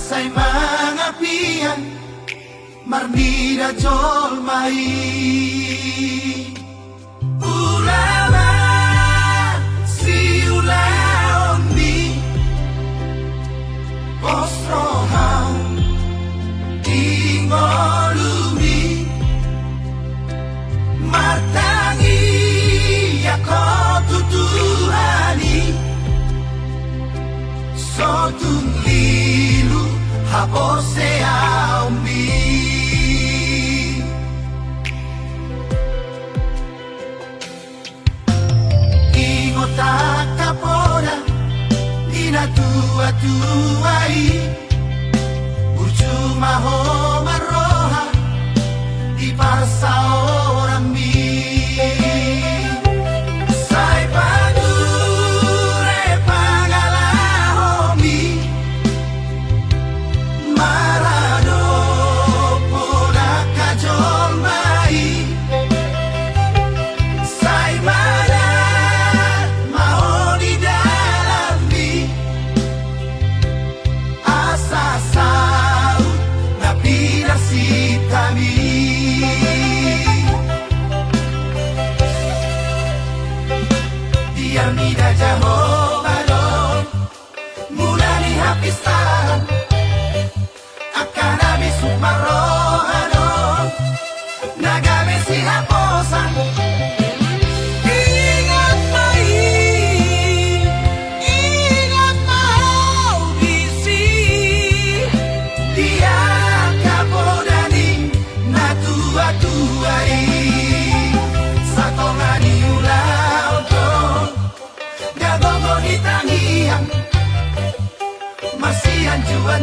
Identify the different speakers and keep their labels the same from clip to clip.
Speaker 1: Say mga piyan marnira jolmai ulama si ulaondi posrohan ingolumi martangi yako tutuhani sotun lilu habose aumbi ingota kapora ina tua-tuai urjuma ho maroha di parsa orang mi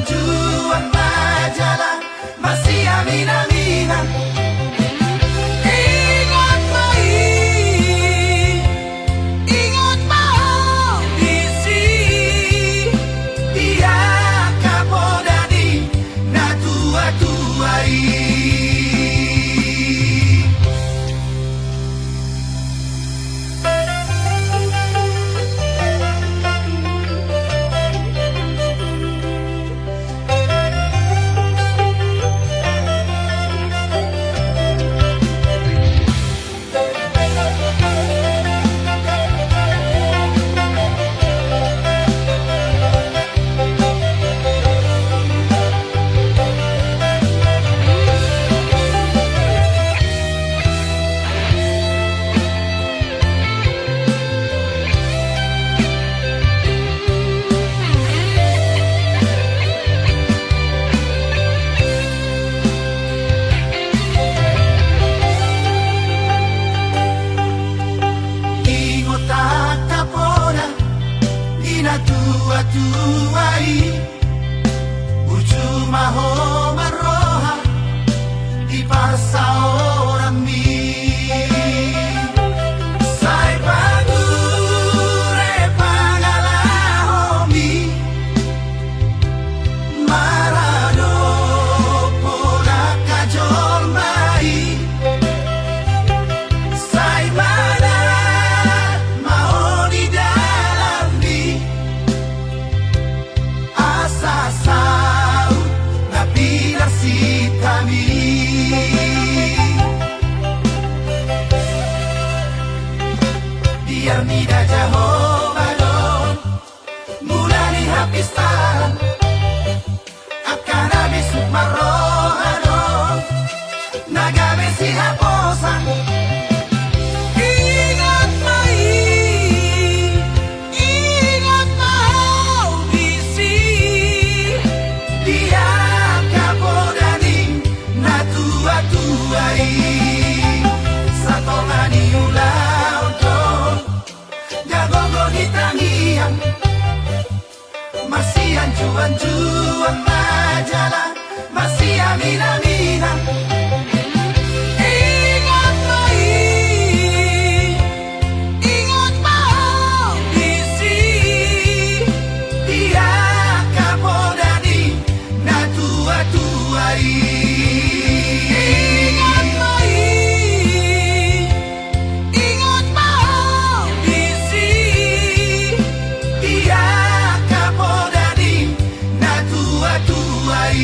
Speaker 1: Juan majalah masih amin-aminan. Ingat mau bisi dia kapodani na tua-tuai. Tua-tuai urjuma ho maroha di parsa orang mi sai pagure pangalahomi marado pola kajol mai sai mana mau di dalam di Saud na pilar si kami di tangian masih anjuan majalah masih aminan ingat baik ingat mau isi dia kapodani na tua-tuai ingat baik ingat mau isi dia kapodani na tua-tuai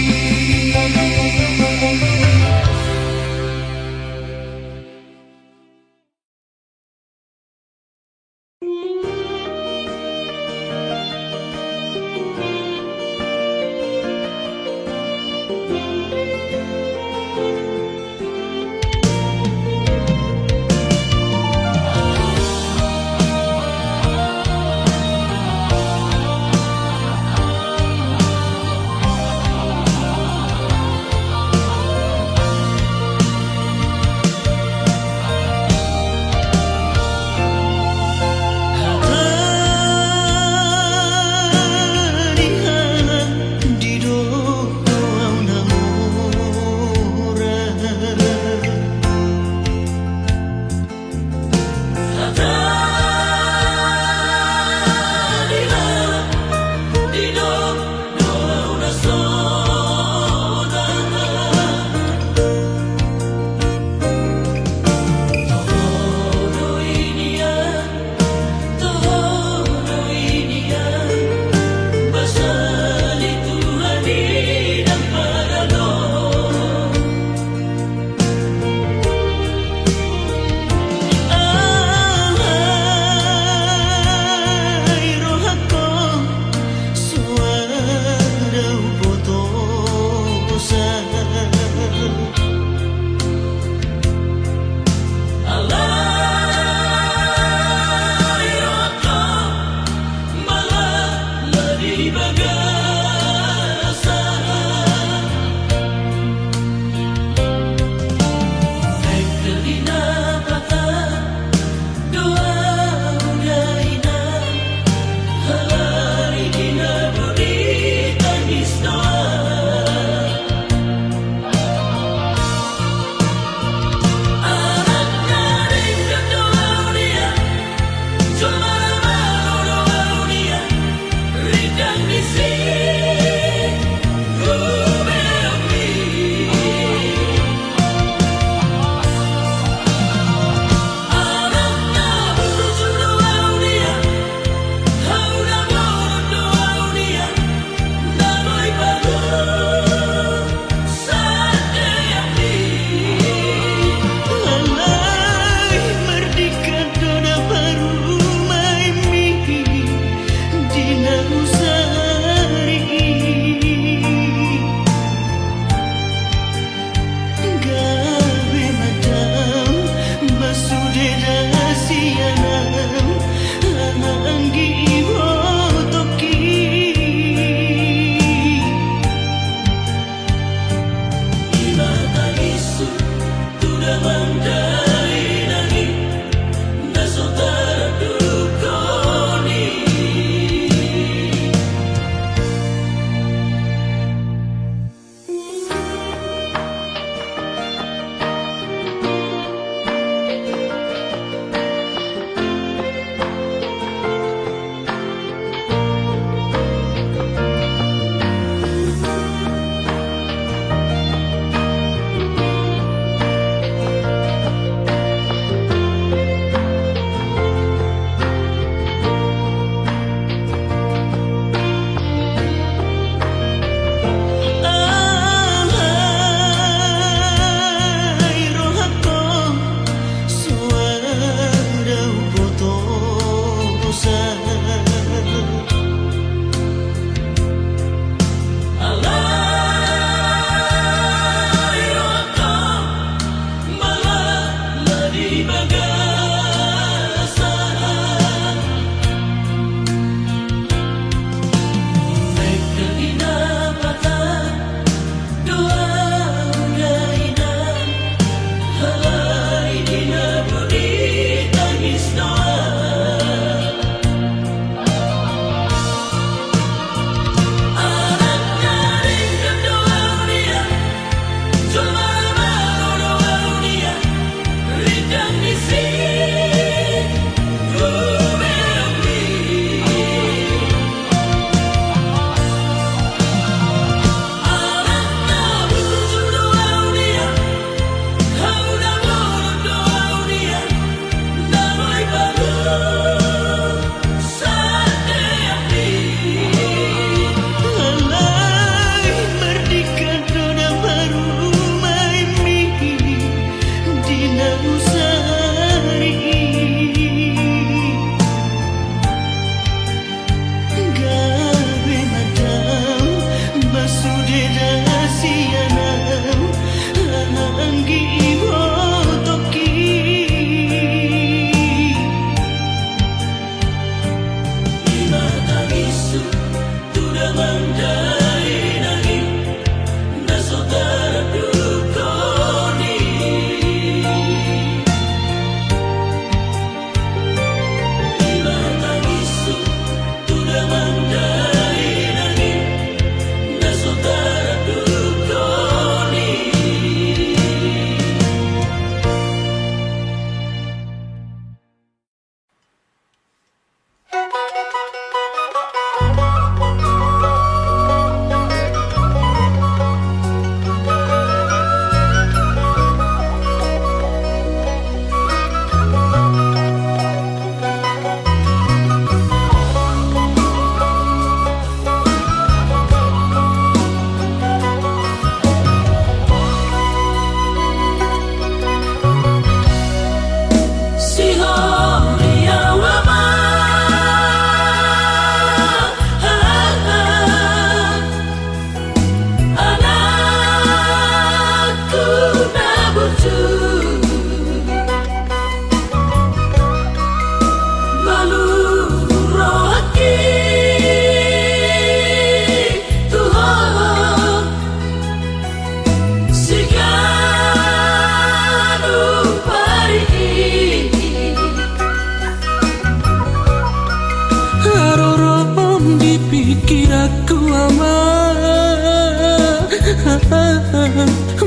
Speaker 1: pikir aku aman,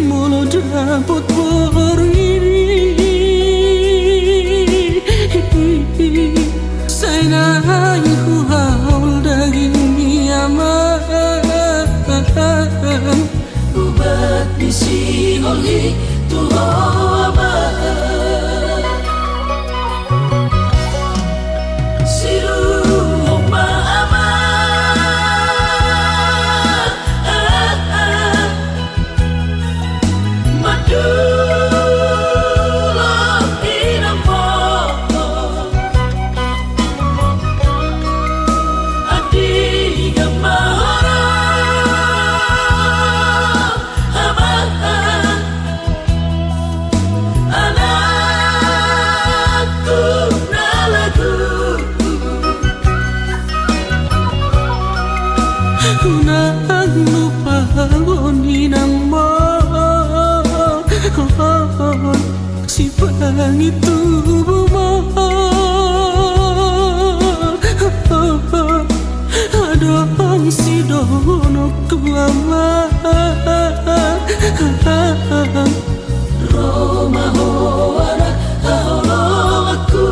Speaker 1: mulut dapat berdiri. Saya naik haul daging aman,
Speaker 2: ubat bisi oli Tuhan
Speaker 1: nang lupa nang mo si pangit tubuh mo adong si dono kuama
Speaker 2: Roma hoara haolong aku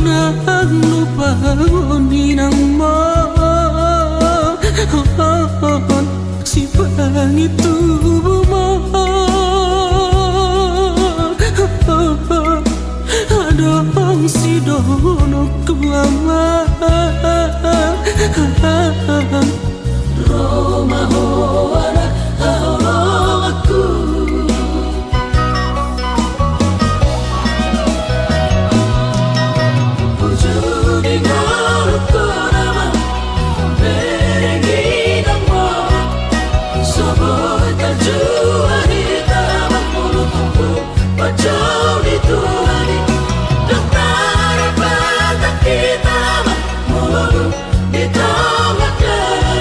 Speaker 1: nang lupa nang mo si pangit tubuh mo adong si dono kuama
Speaker 2: Roma hoara haolong aku di tengah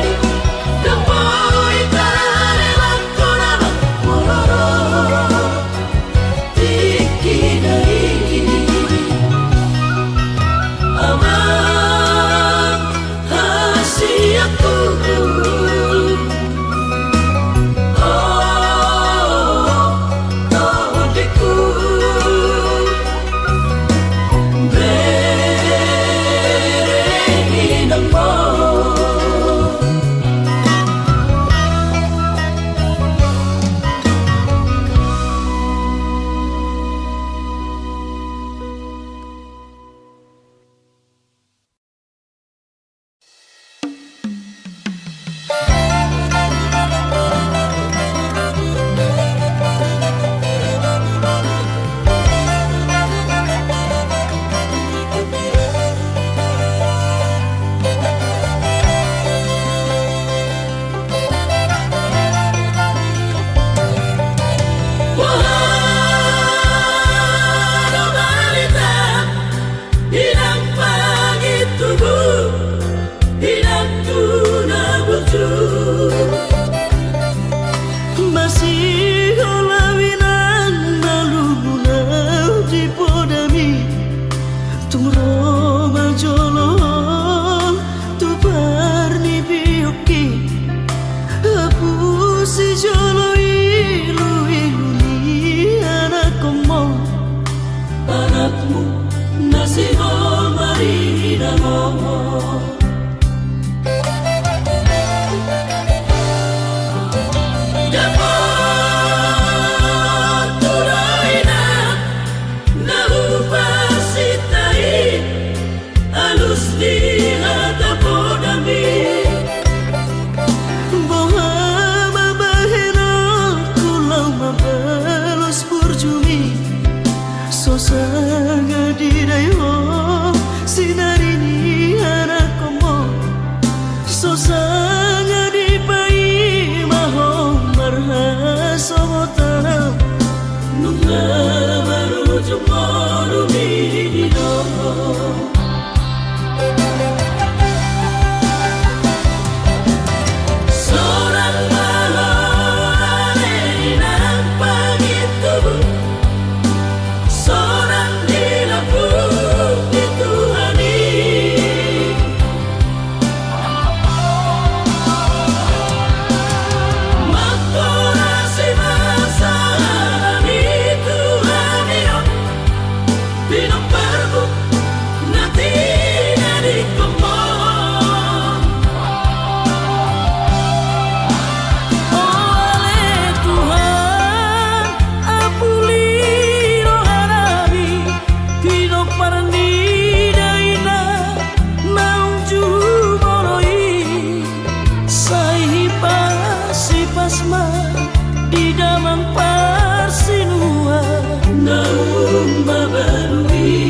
Speaker 1: damang parsinua
Speaker 2: naung mabalui.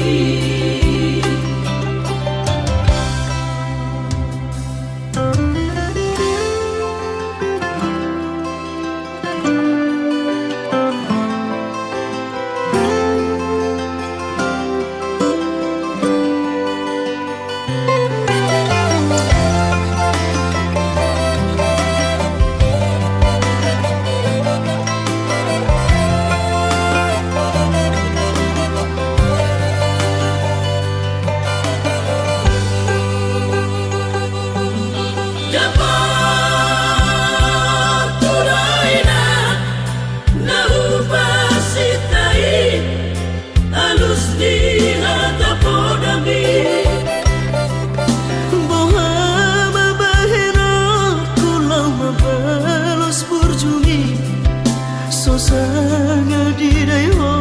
Speaker 1: Sosanga didai ho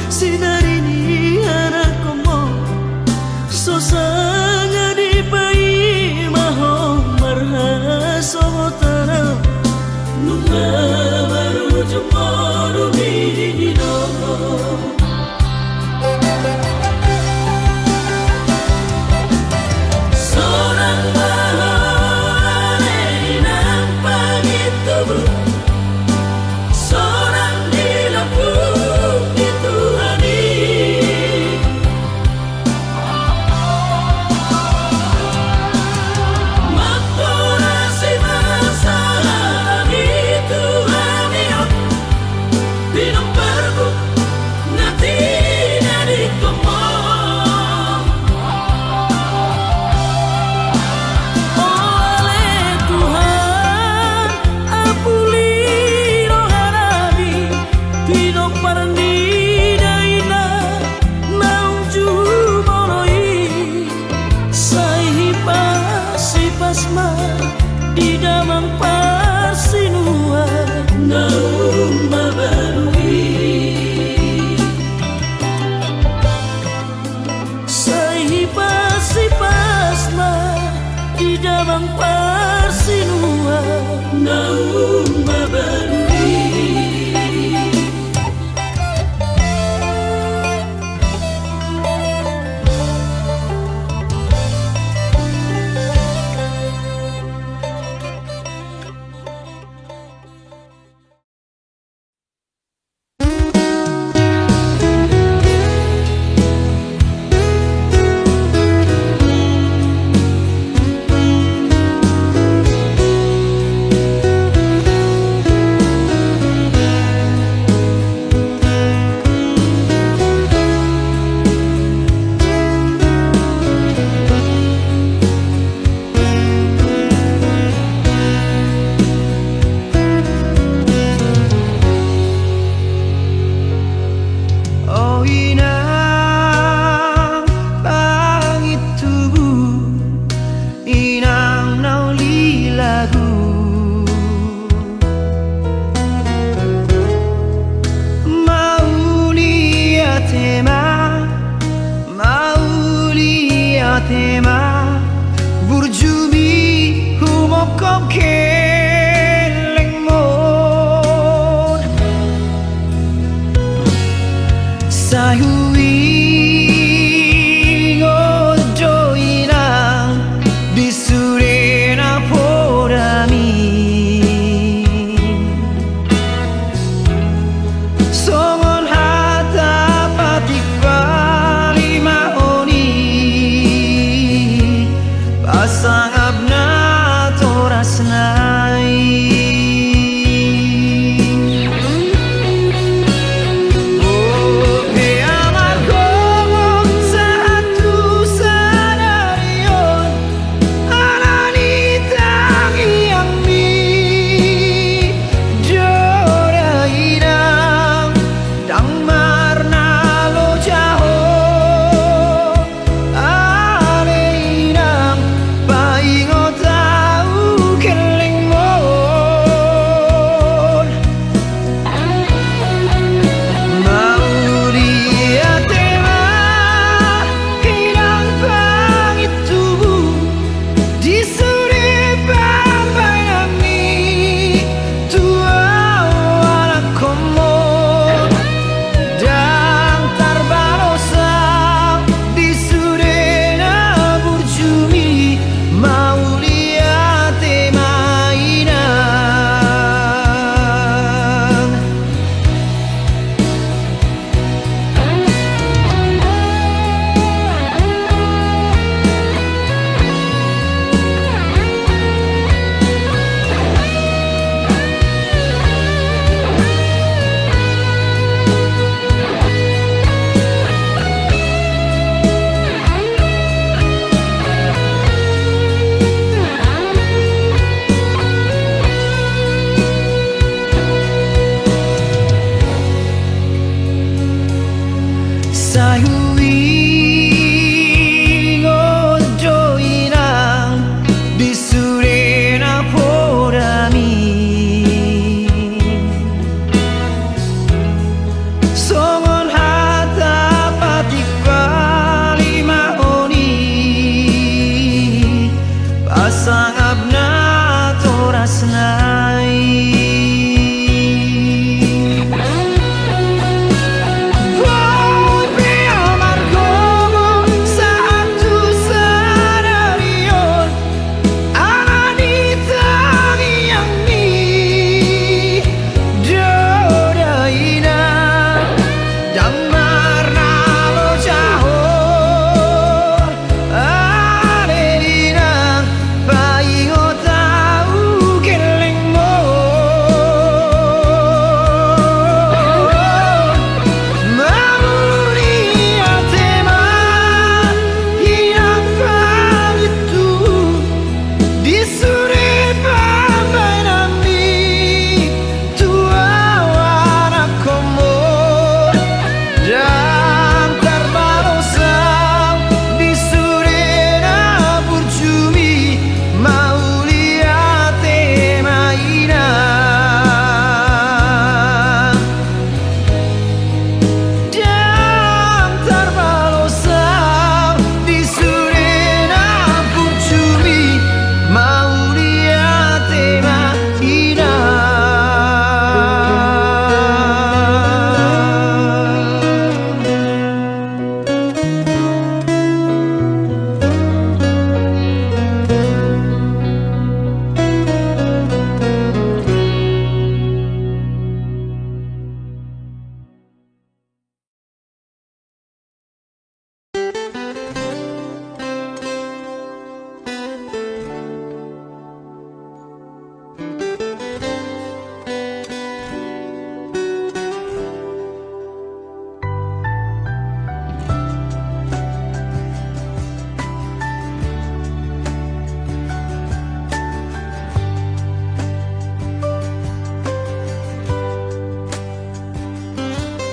Speaker 1: sinari ni harakomo sosanga di pai maho marha sotara
Speaker 2: Nunga baru jemuru di dogo. Seorang bahole nampak itu seorang dilapuk dituhani. Matorasi masalah dituhani binong perbu nanti dari komong.
Speaker 1: oleh Tuhan apuli roharabi pino parni daina nauju moroi sahipa sipasma di damang parsinua
Speaker 2: Naung mabalui.
Speaker 1: sahipa sipasma di damang parsinua
Speaker 2: Naung mabalui.
Speaker 1: Oh inang pangit tubuh inang nauli lagu maulia tema burjumi humokop keleng mon sahui ngojo inang disurena podami songon hata patik bali maoni pasang abna toras nai. Oh, hey, ama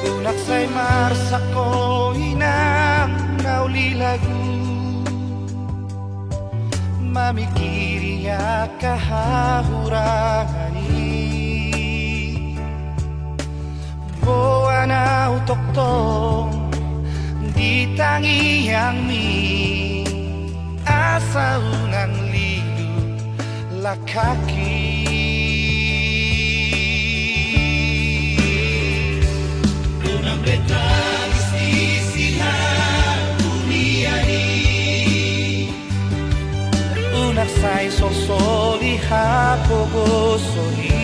Speaker 1: Unaksay marsa ko inang naulilagu Mamikiri ya kahahurangani Boa na utoktong di tangiang mi Asa unang lilu lakaki Unang betang istisihan buniyani Unak say sosoli hapogosoli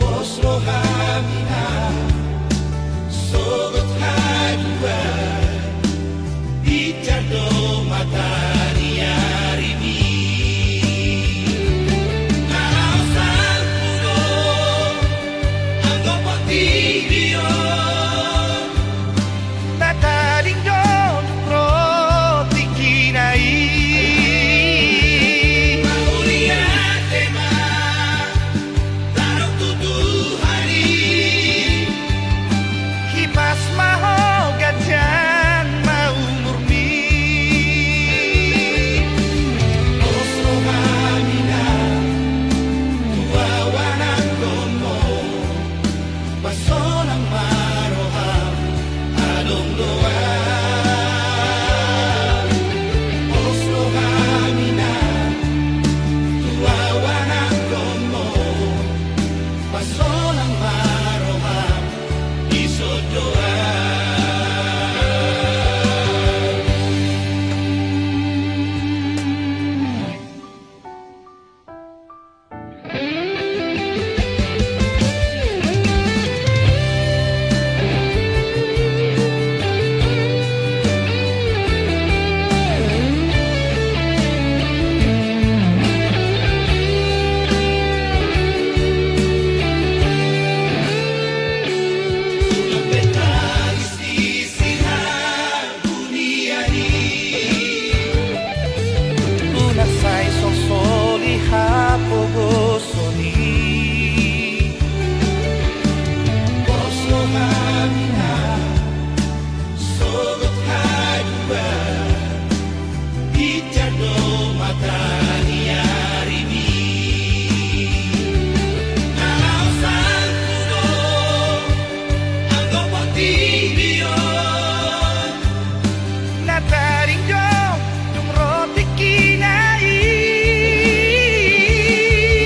Speaker 1: Oslo hamina sogot hadua Dicardo matani arini Nausan puno Anggo patibio Tataling don roti kinai Mauriate ma Tarok tutuhari Kipas maho gadyan maumurni Oslo hamina Tuwawanan komo Pasonang maroham Along doa Oslo hamina Tuwawanan komo Pasonang maroham Isodoa Unang betang istisihan buniyani Unak say sosoli hapogosoli Oslo hamina sogot hadua Dicardo matani arini Nausan puno Anggo patibio Nataring jom yung roti kinai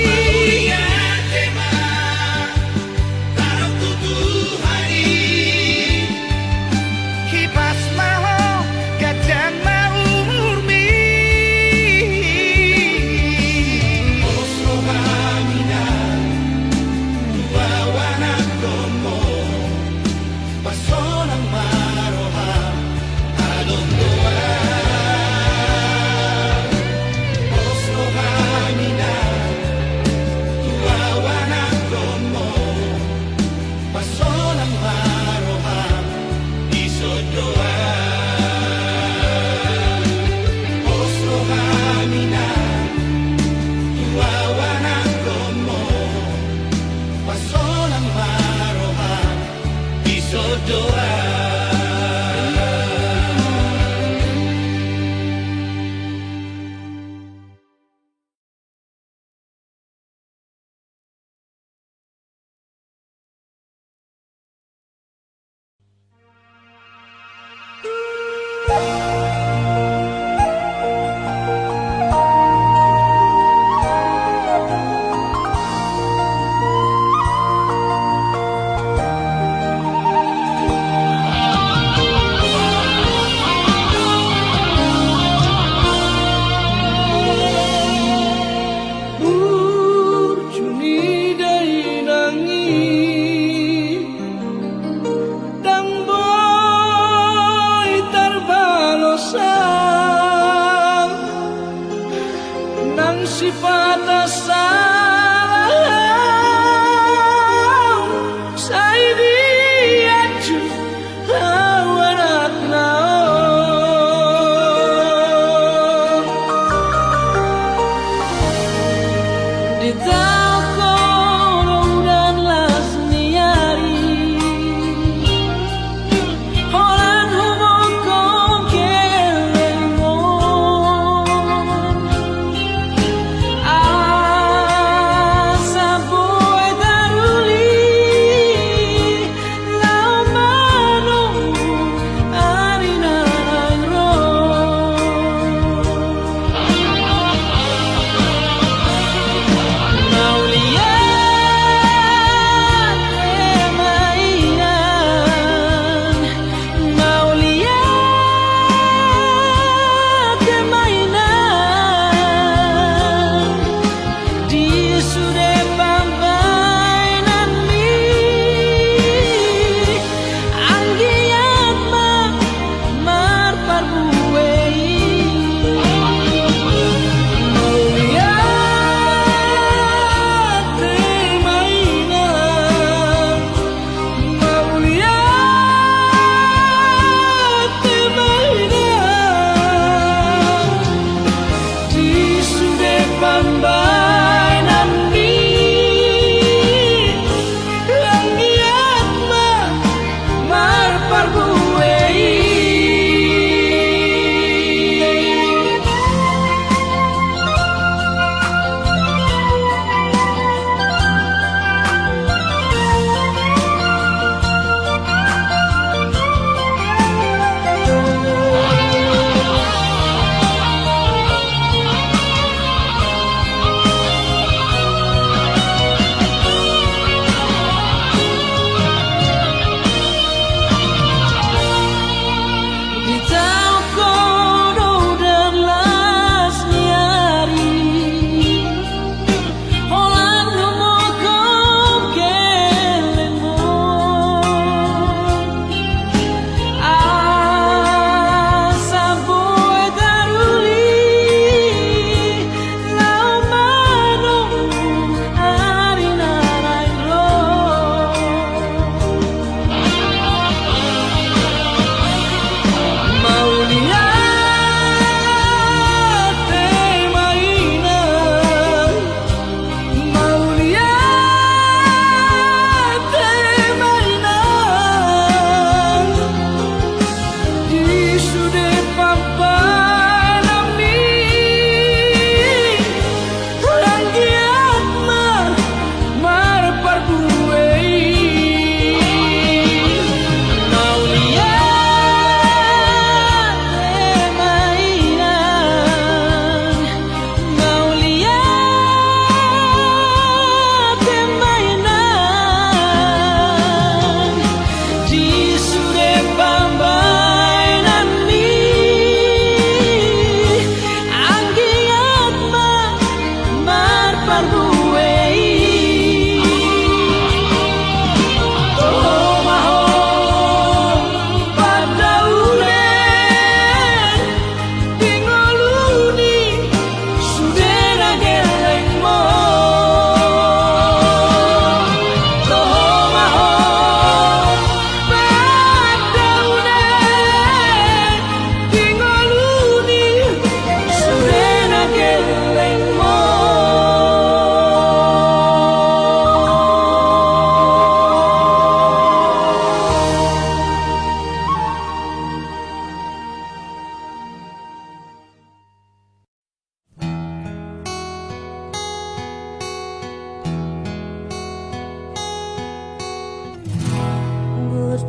Speaker 1: Mauriate ma Tarok tutuhari Kipas maho gadyan maumurmi Oslo hamina Tuwawanan komo Pasonang maroham Along doa Oslo hamina Tuwawanan komo Pasonang maroham Isodoa Oslo hamina Tuwawanan komo Pasonang maroham Isodoa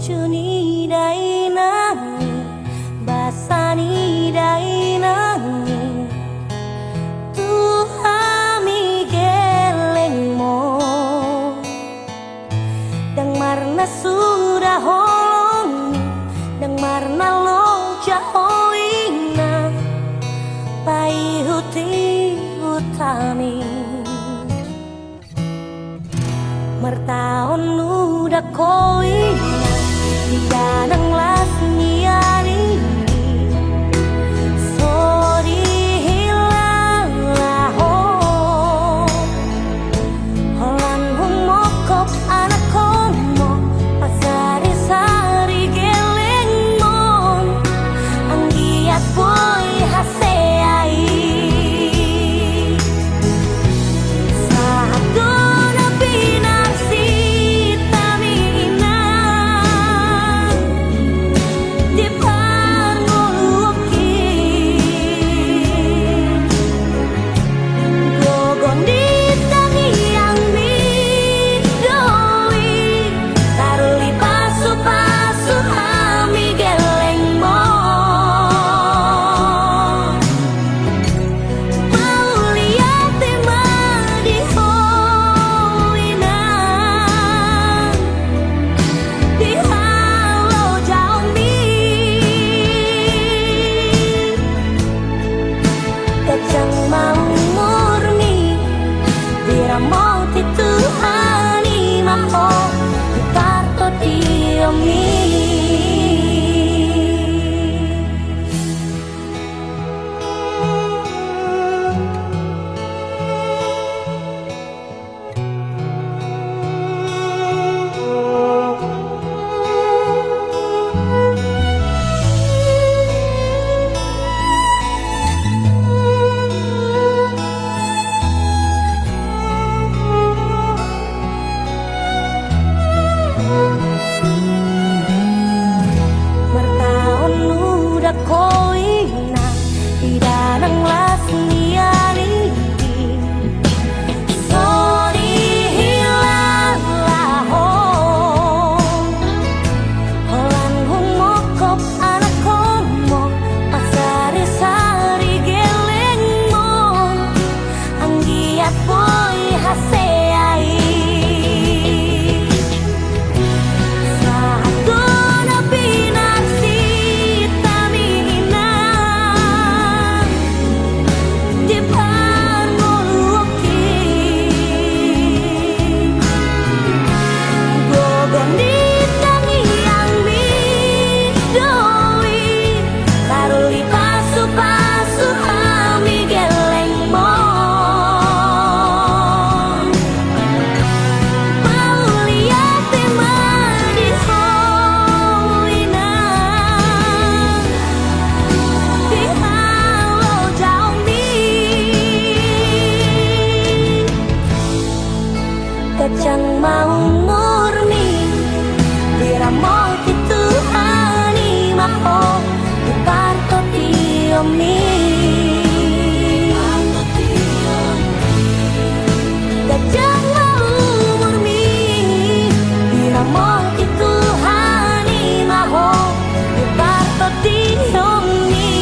Speaker 3: Chuni dai nangi basani dai nangi Tuhami gelengmo Dang marna sudah holong Dang marna loja hoina Pai huti utami Mertaon udah koina Tidak nanglas niari Sori hilang laho Holan humokop anak komo Pasari sari geleng mon Anggiat boy haseai Satu nabi nasi tamina Di panguluki Gogon di tangi yang midoi Taruli pasu-pasu hami geleng mon Mau lihat tema di hoina Di halo jauh mi Kacang mau murni Dira mau tituhani maho Di parto diomi Mertaon udah koina Tidak nanglas niari Sori hilang laho Holan humokop anak komo Pasari sari geleng mon Anggiat boy haseai Satu nabi nasi tamina Di panguluki Gogon di tangi yang midoi Taruli pasu-pasu hami geleng mon Mau lihat tema di hoina Di halo jauh mi Kacang mau murni Dira mau tituhani maho Di parto diomi Kacang mau murni Dira mau tituhani maho Di parto diomi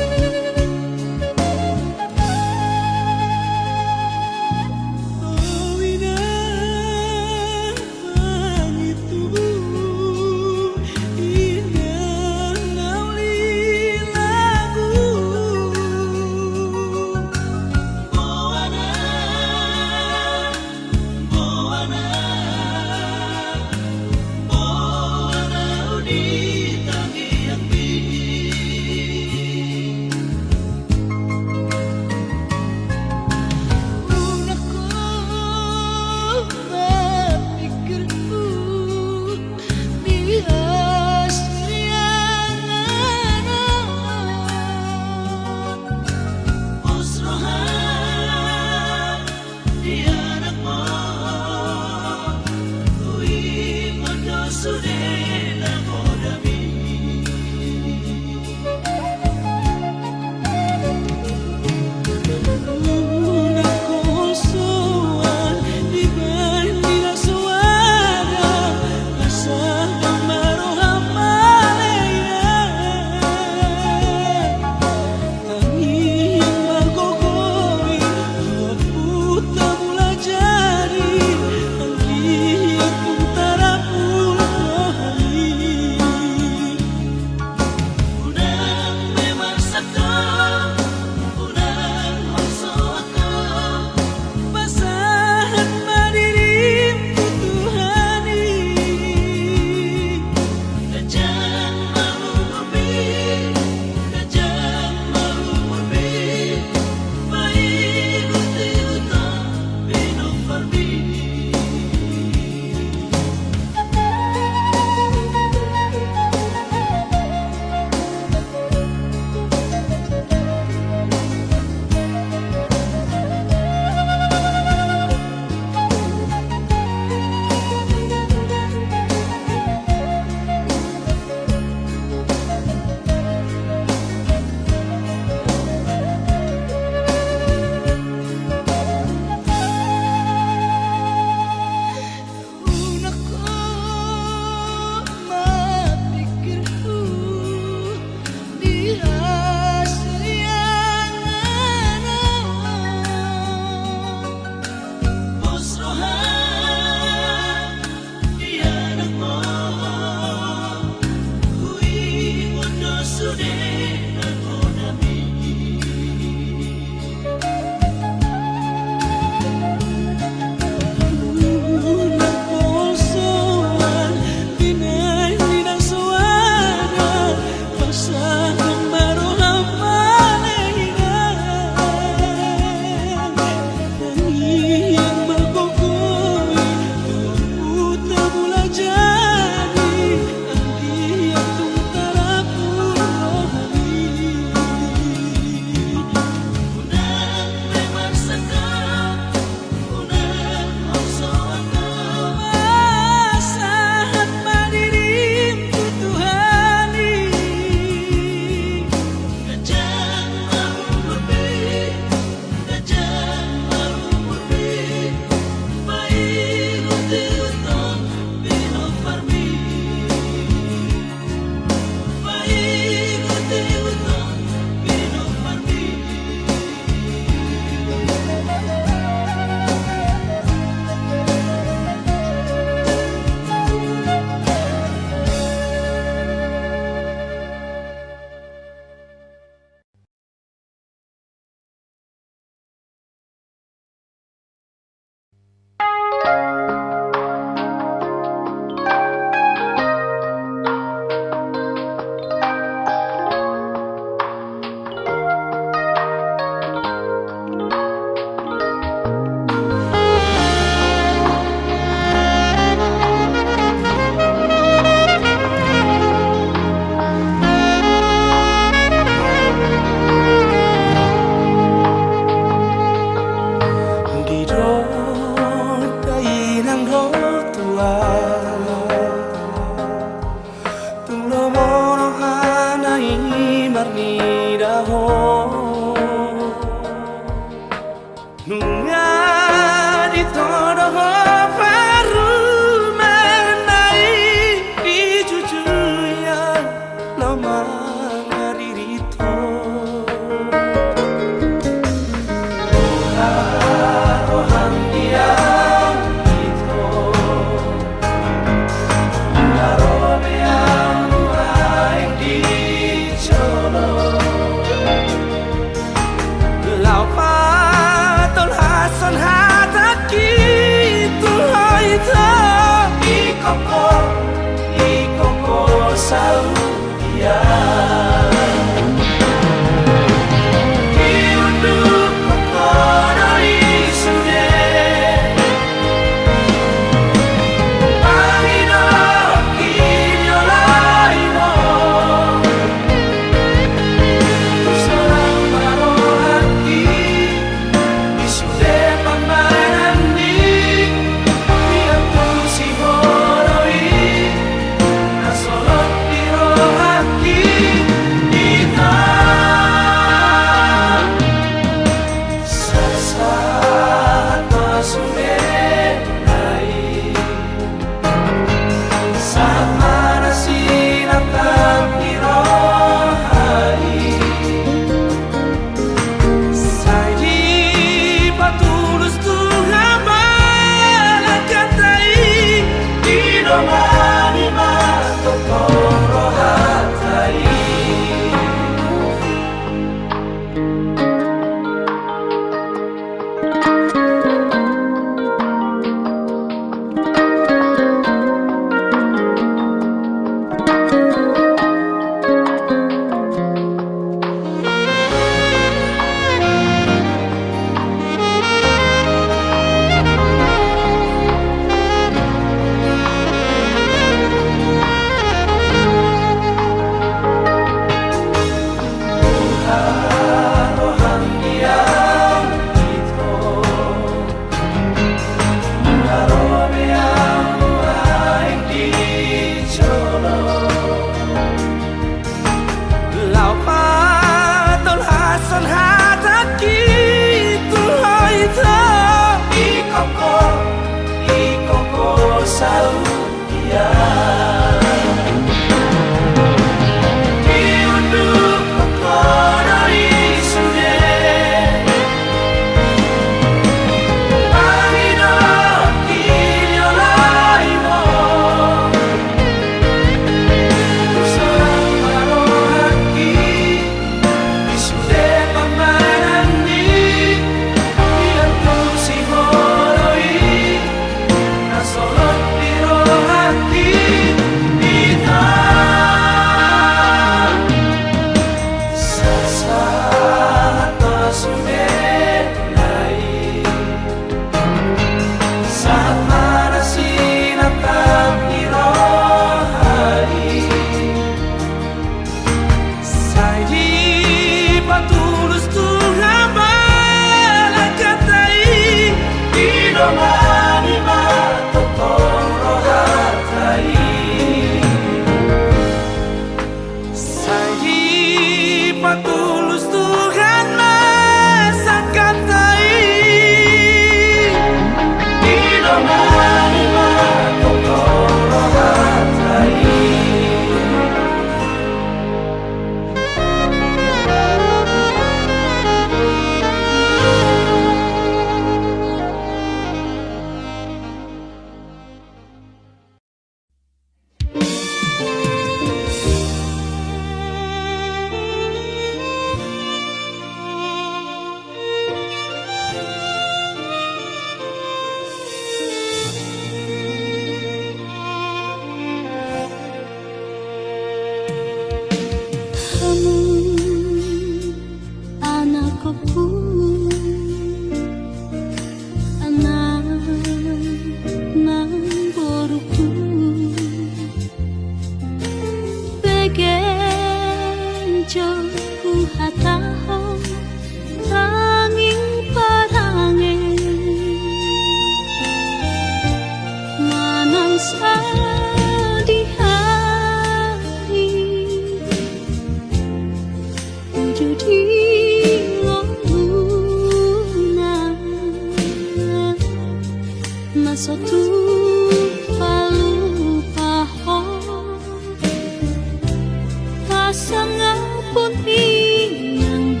Speaker 2: pasang ngapun inang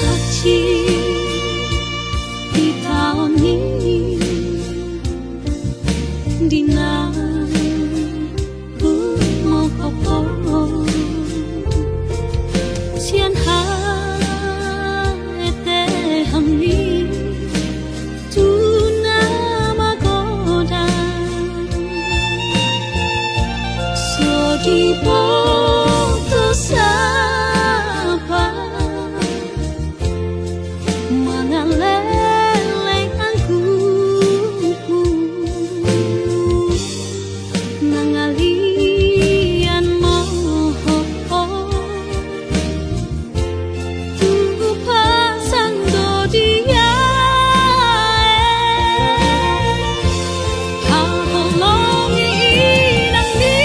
Speaker 2: haji di tahun ini dina mau kopo sian ha ete hamni tuna magoda so di poto sapa mangaleleng aku nangalian moho tunggu pasang do dia halongi nang ni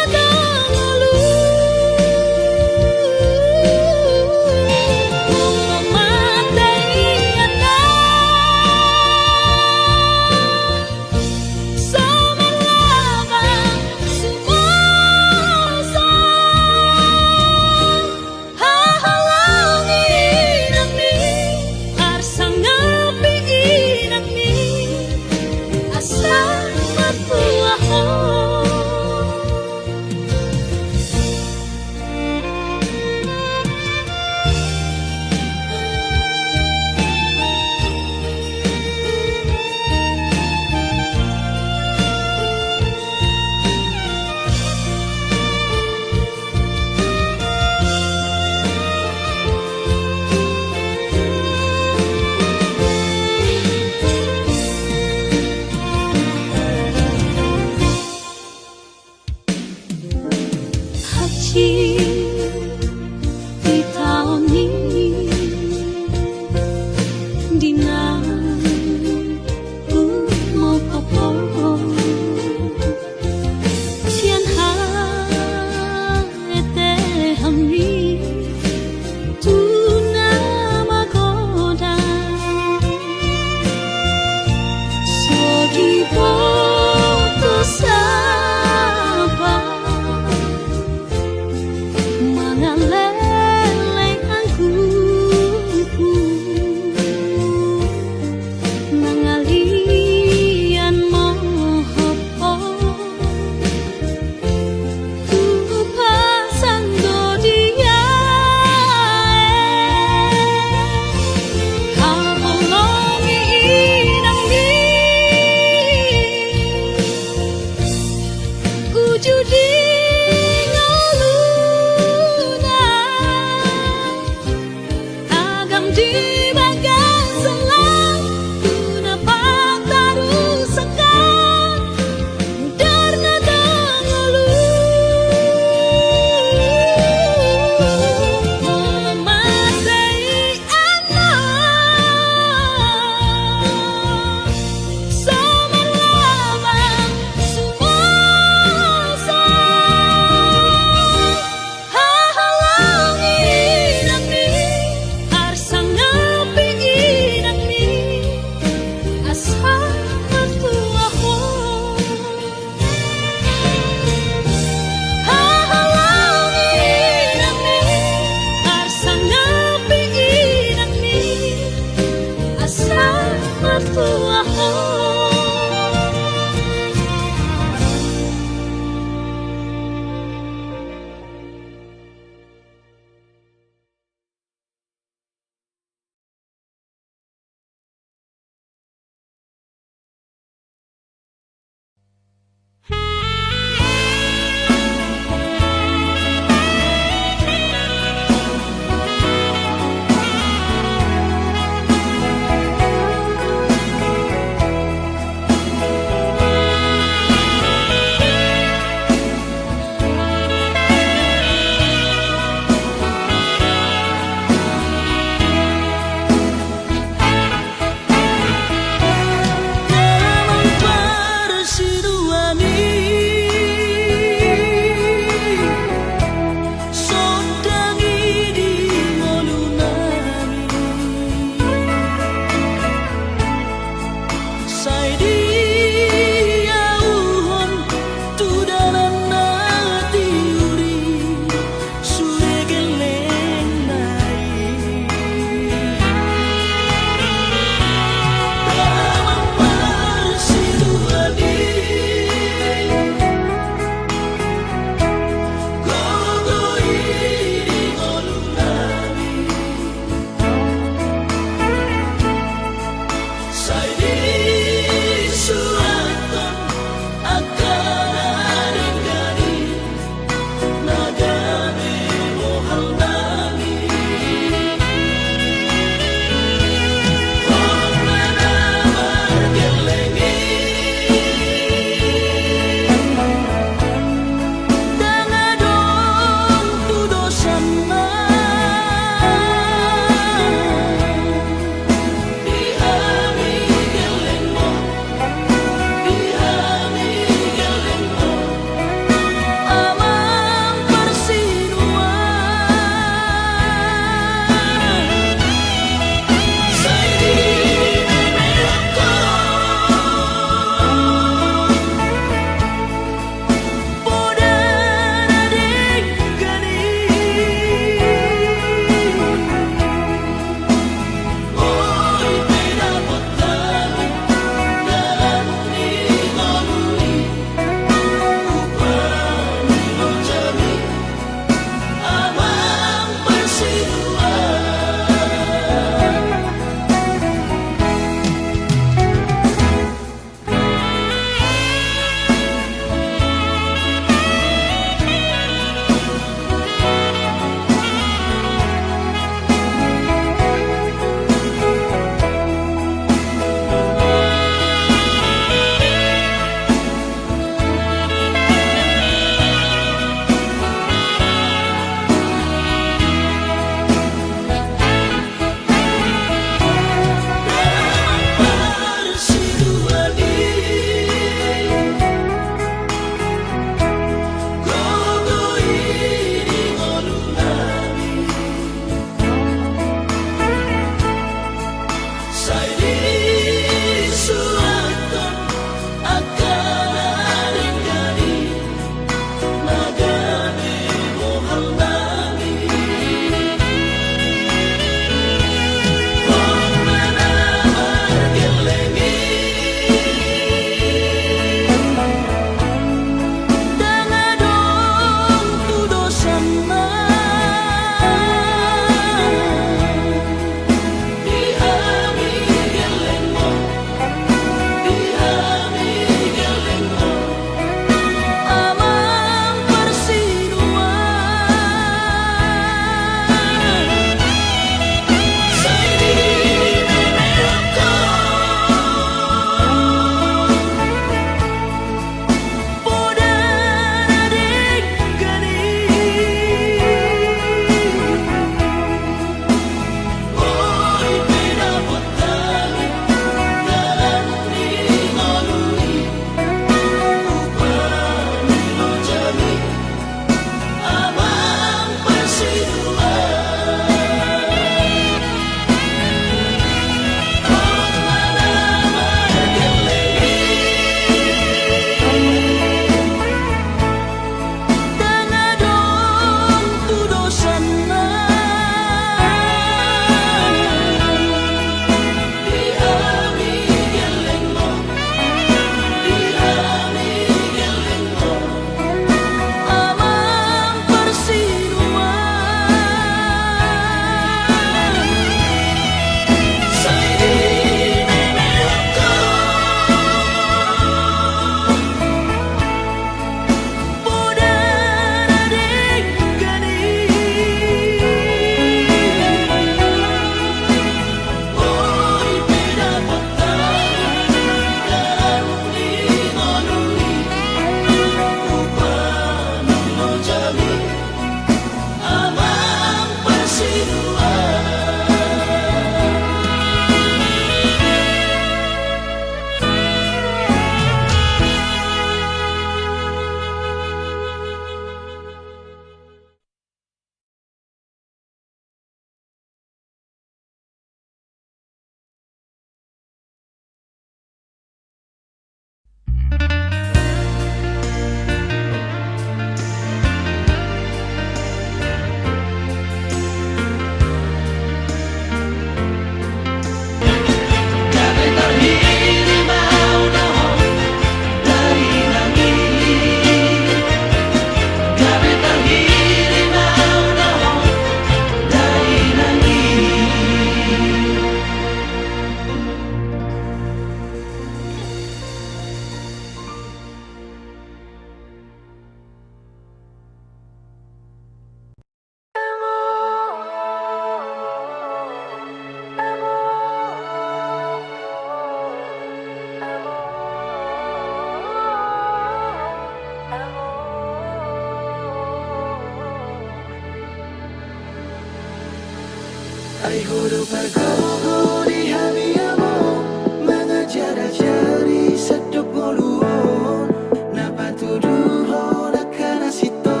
Speaker 1: Ay huruf bergogo di hamiamo mengejar jari seduk ngoluon napa tuduhon akan asito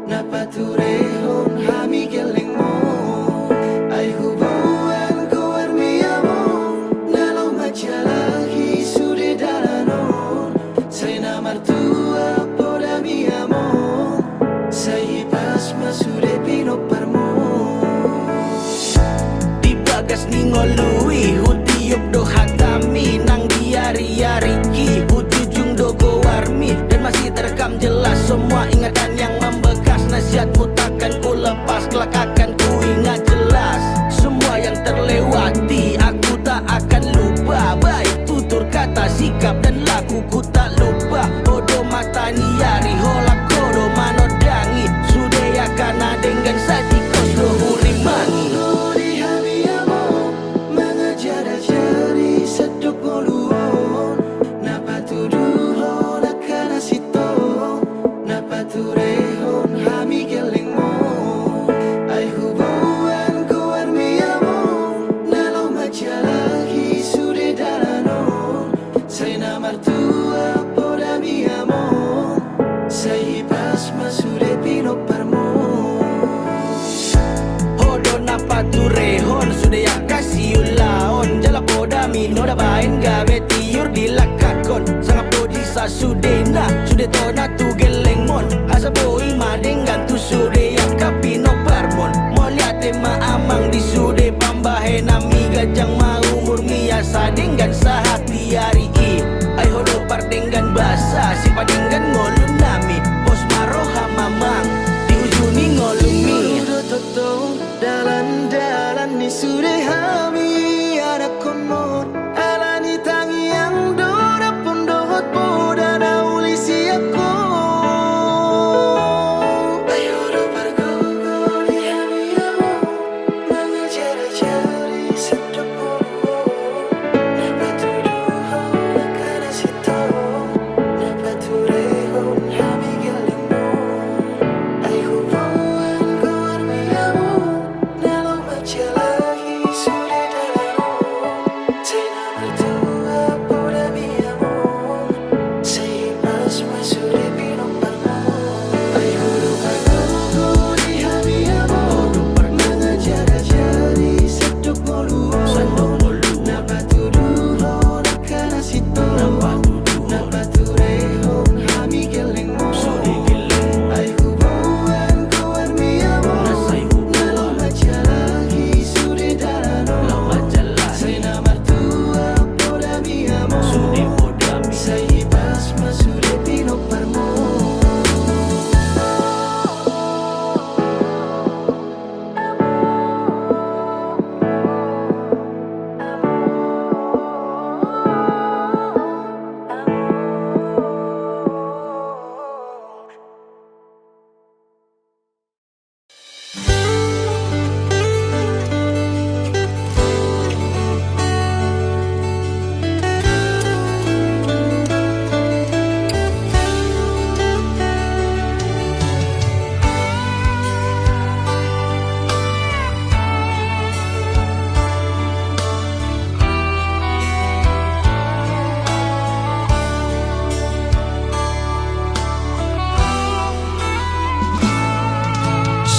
Speaker 1: napa turehon hami gelengmo ay hubungan ko armiamo nalo majalahi sude dalanon say namartua poda miamo say pas masude pinoparmo bagas ningolui hutiup do hatami nang diari-ari ki ujung dogo warmi dan masih terekam jelas semua ingatan yang membekas nasihatmu takkan ku lepas kelak akan ku ingat jelas semua yang terlewati aku tak akan lupa baik tutur kata sikap dan lakuku tak lupa odo mata niari holak kodo manodangi sude yakana dengan saji kodo hurimangi seduk ngoluon napa tuduhon akan asito napa turehon hami gelengmo ay hubungan ko armiamo nalo majalahi sude dalanon say namartua poda miamo say pas masude pinoparmo hodo napa turehon sude yakasi ulaon jala poda mino da bain gabe tiur dilakakon sangat podi sa sudena sude tona tu gelengmon asa boi madengan tu sude yakapino parmon moliate ma amang di sude pambahe nami gajang ma umur miasa dengan sahati hari i ay hodo pardenggan basa si padenggan ngolun nami bos maroha mamang di ujuni ngolumi toto dalan-dalan ni sude hami ada konmon alani tangi yang dora pondohot poda na ulisi aku ayo do bergogo di hamiamo mengejar jari seduk ngoluon napa tuduhon akan asito napa turehon hami gelengmo ay hubungan ko armiamo nalo majalahi sude dalanon say namartua poda miamo say pas masude pinoparmo ay huruf bergogo di hamiamo mengejar jari seduk ngoluon napa tuduhon akan asito napa turehon hami gelengmo ay hubungan ko armiamo nalo majalahi sude dalanon say namartua poda miamo say pas masude pinoparmo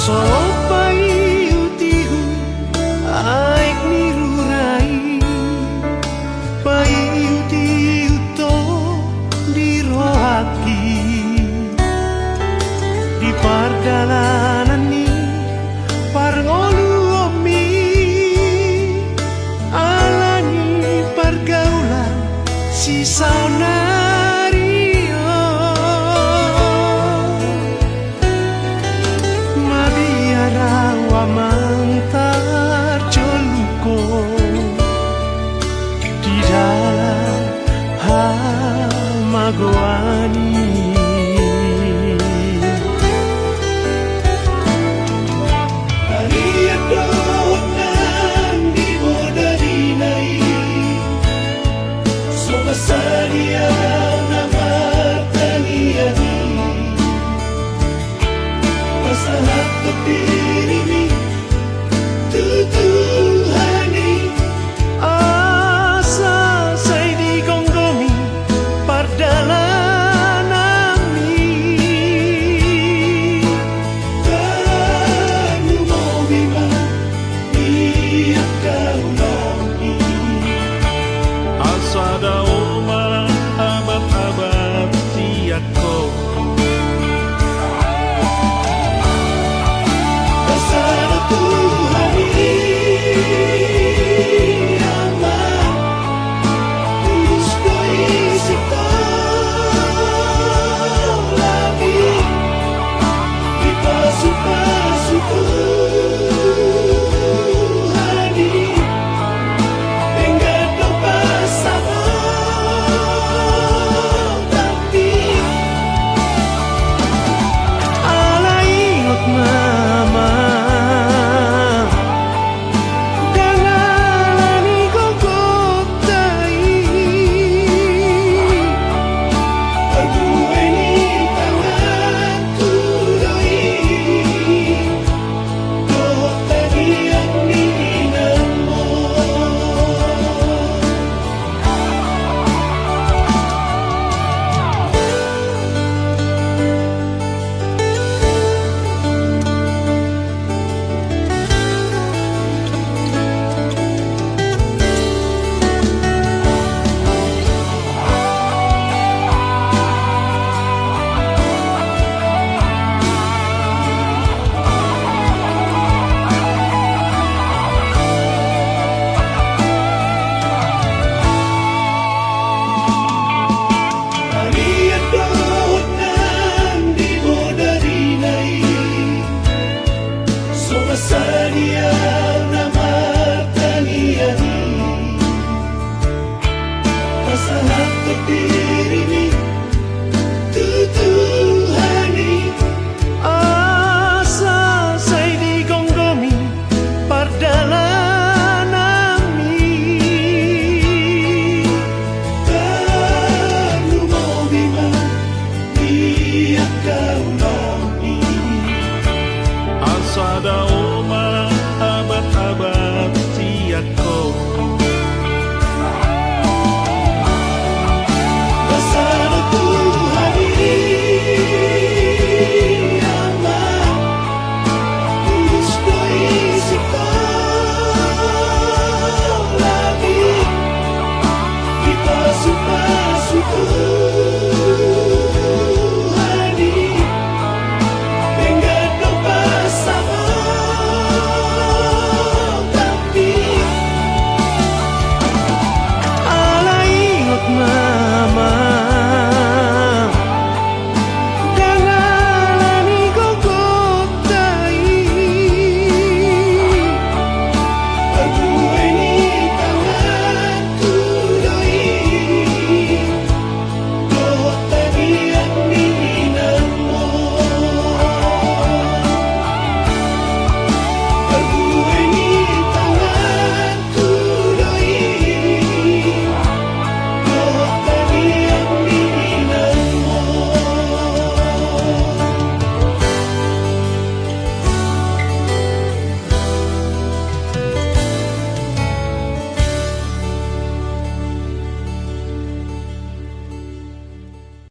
Speaker 4: Sopai utihu aik nirurai pai utihu to dirohaki di pardalanan ni parngolu omi alani pergaulan si saunario mabiara wa mantar joluko di dalam hamagoani
Speaker 1: Saria nama taniani masalah berdiri tutu
Speaker 4: untuk dirimu